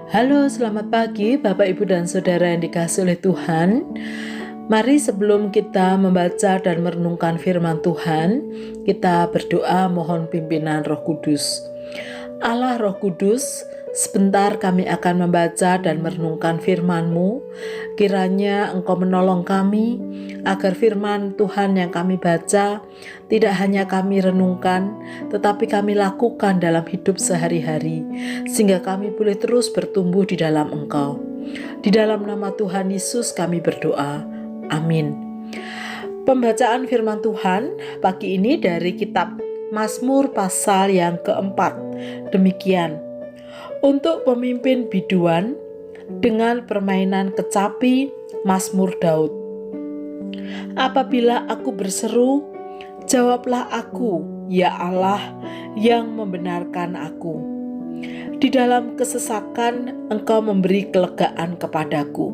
Halo, selamat pagi Bapak, Ibu, dan Saudara yang dikasihi oleh Tuhan. Mari sebelum kita membaca dan merenungkan firman Tuhan, kita berdoa mohon pimpinan Roh Kudus. Allah Roh Kudus, sebentar kami akan membaca dan merenungkan firman-Mu. Kiranya Engkau menolong kami agar firman Tuhan yang kami baca tidak hanya kami renungkan, tetapi kami lakukan dalam hidup sehari-hari, sehingga kami boleh terus bertumbuh di dalam Engkau. Di dalam nama Tuhan Yesus kami berdoa. Amin. Pembacaan firman Tuhan pagi ini dari kitab Mazmur pasal yang keempat. Demikian, untuk pemimpin biduan dengan permainan kecapi, Mazmur Daud. Apabila aku berseru, jawablah aku, ya Allah, yang membenarkan aku. Di dalam kesesakan Engkau memberi kelegaan kepadaku.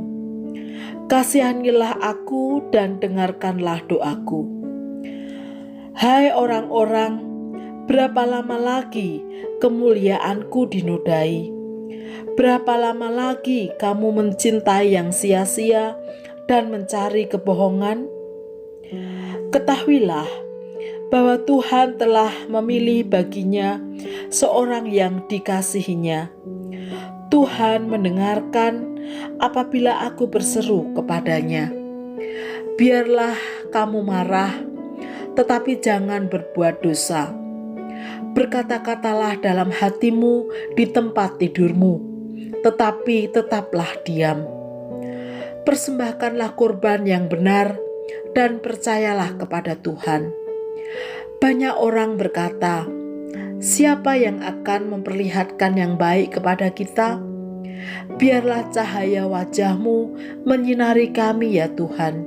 Kasihanilah aku dan dengarkanlah doaku. Hai orang-orang, berapa lama lagi kemuliaanku dinodai? Berapa lama lagi kamu mencintai yang sia-sia dan mencari kebohongan? Ketahuilah bahwa Tuhan telah memilih baginya seorang yang dikasihinya. Tuhan mendengarkan apabila aku berseru kepadanya. Biarlah kamu marah, tetapi jangan berbuat dosa. Berkata-katalah dalam hatimu di tempat tidurmu, tetapi tetaplah diam. Persembahkanlah kurban yang benar dan percayalah kepada Tuhan. Banyak orang berkata, siapa yang akan memperlihatkan yang baik kepada kita? Biarlah cahaya wajah-Mu menyinari kami ya Tuhan.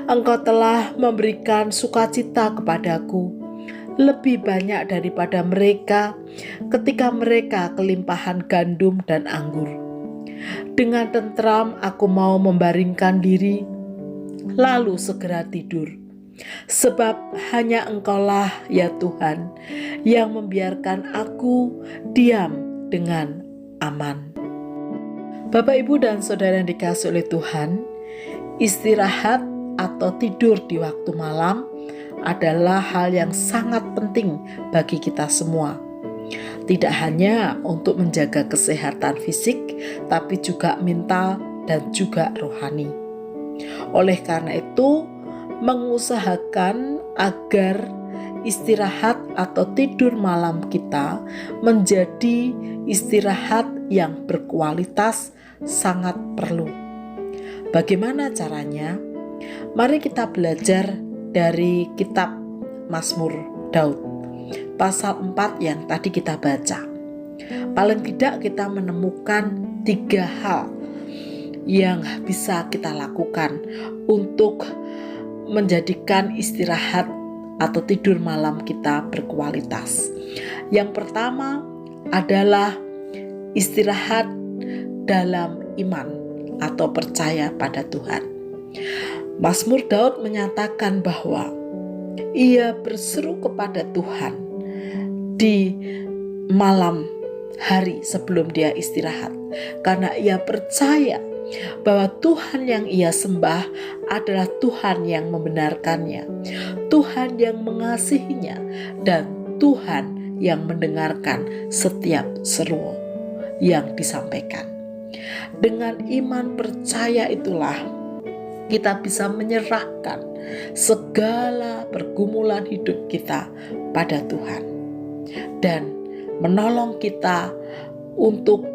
Engkau telah memberikan sukacita kepadaku, lebih banyak daripada mereka ketika mereka kelimpahan gandum dan anggur. Dengan tentram aku mau membaringkan diri, lalu segera tidur. Sebab hanya Engkaulah ya Tuhan yang membiarkan aku diam dengan aman. Bapak, Ibu, dan Saudara yang dikasihi oleh Tuhan, istirahat atau tidur di waktu malam adalah hal yang sangat penting bagi kita semua. Tidak hanya untuk menjaga kesehatan fisik, tapi juga mental dan juga rohani. Oleh karena itu, mengusahakan agar istirahat atau tidur malam kita menjadi istirahat yang berkualitas sangat perlu. Bagaimana caranya? Mari kita belajar dari kitab Mazmur Daud pasal 4 yang tadi kita baca. Paling tidak kita menemukan 3 hal yang bisa kita lakukan untuk menjadikan istirahat atau tidur malam kita berkualitas. Yang pertama adalah istirahat dalam iman atau percaya pada Tuhan. Mazmur Daud menyatakan bahwa ia berseru kepada Tuhan di malam hari sebelum dia istirahat, karena ia percaya bahwa Tuhan yang ia sembah adalah Tuhan yang membenarkannya, Tuhan yang mengasihinya, dan Tuhan yang mendengarkan setiap seru yang disampaikan. Dengan iman percaya itulah kita bisa menyerahkan segala pergumulan hidup kita pada Tuhan dan menolong kita untuk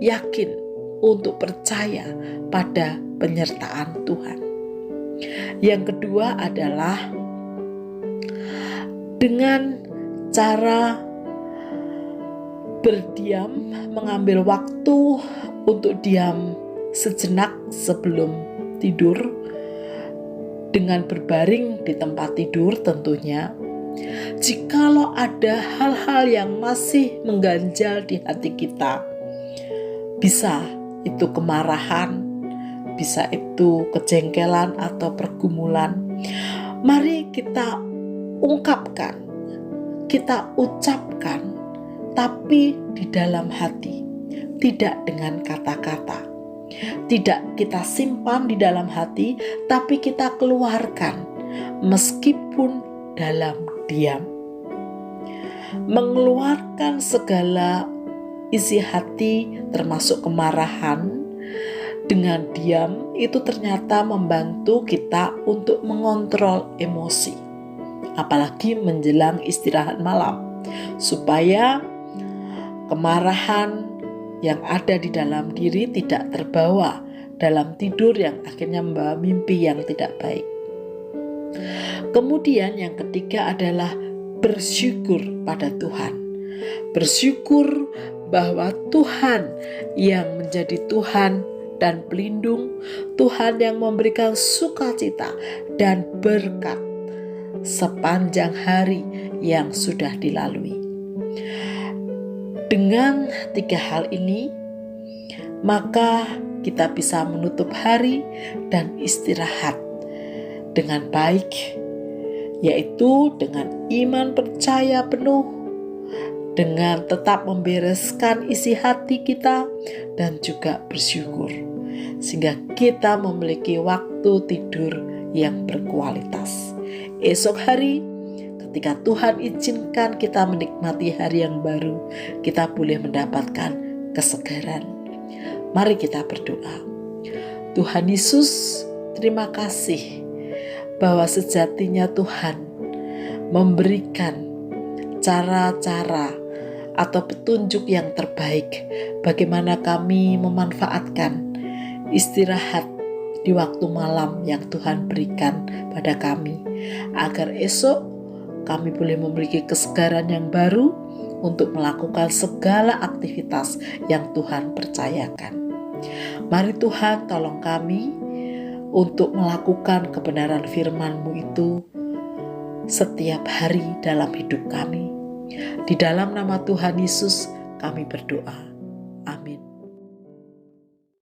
yakin, untuk percaya pada penyertaan Tuhan. Yang kedua adalah dengan cara berdiam, mengambil waktu untuk diam sejenak sebelum tidur, dengan berbaring di tempat tidur tentunya. Jikalau ada hal-hal yang masih mengganjal di hati kita, bisa itu kemarahan, bisa itu kejengkelan atau pergumulan, mari kita ungkapkan, kita ucapkan, tapi di dalam hati, tidak dengan kata-kata. Tidak kita simpan di dalam hati, tapi kita keluarkan meskipun dalam diam. Mengeluarkan segala isi hati termasuk kemarahan dengan diam itu ternyata membantu kita untuk mengontrol emosi, apalagi menjelang istirahat malam, supaya kemarahan yang ada di dalam diri tidak terbawa dalam tidur yang akhirnya membawa mimpi yang tidak baik. Kemudian yang ketiga adalah bersyukur pada Tuhan. Bersyukur bahwa Tuhan yang menjadi Tuhan dan pelindung, Tuhan yang memberikan sukacita dan berkat sepanjang hari yang sudah dilalui. Dengan 3 hal ini, maka kita bisa menutup hari dan istirahat dengan baik, yaitu dengan iman percaya penuh, dengan tetap membereskan isi hati kita dan juga bersyukur, sehingga kita memiliki waktu tidur yang berkualitas. Esok hari ketika Tuhan izinkan kita menikmati hari yang baru, kita boleh mendapatkan kesegaran. Mari kita berdoa. Tuhan Yesus, terima kasih bahwa sejatinya Tuhan memberikan cara-cara atau petunjuk yang terbaik bagaimana kami memanfaatkan istirahat di waktu malam yang Tuhan berikan pada kami, agar esok kami boleh memiliki kesegaran yang baru untuk melakukan segala aktivitas yang Tuhan percayakan. Mari Tuhan tolong kami untuk melakukan kebenaran firman-Mu itu setiap hari dalam hidup kami. Di dalam nama Tuhan Yesus kami berdoa. Amin.